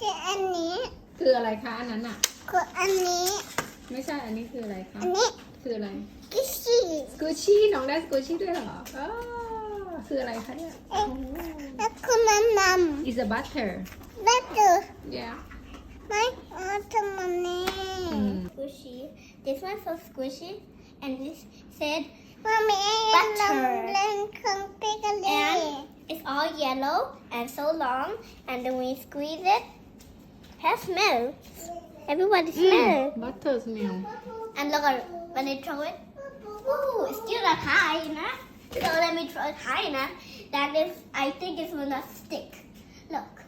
คืออันนี้ คืออะไรคะอันนั้นอ่ะ คืออันนี้ ไม่ใช่อันนี้คืออะไรคะ อันนี้ คืออะไร กิชี่ สกูชี่น้องได้สกูชี่ด้วยเหรออ๋อคืออะไรคะเนี่ย แล้วคือมัม is a butter แม่ดู yeah ไม่เอาทำมันนี่ Squishy. This one's so squishy, and this said มามี Butter เล่นเครื่องตีกันเลย and it's all yellow and so long, and then when you squeeze it, has smell. Everybody smell. butter smell And look at when they throw it. Ooh, it's still not high, you know? So let me throw it high enough that is, I think it will not stick. Look.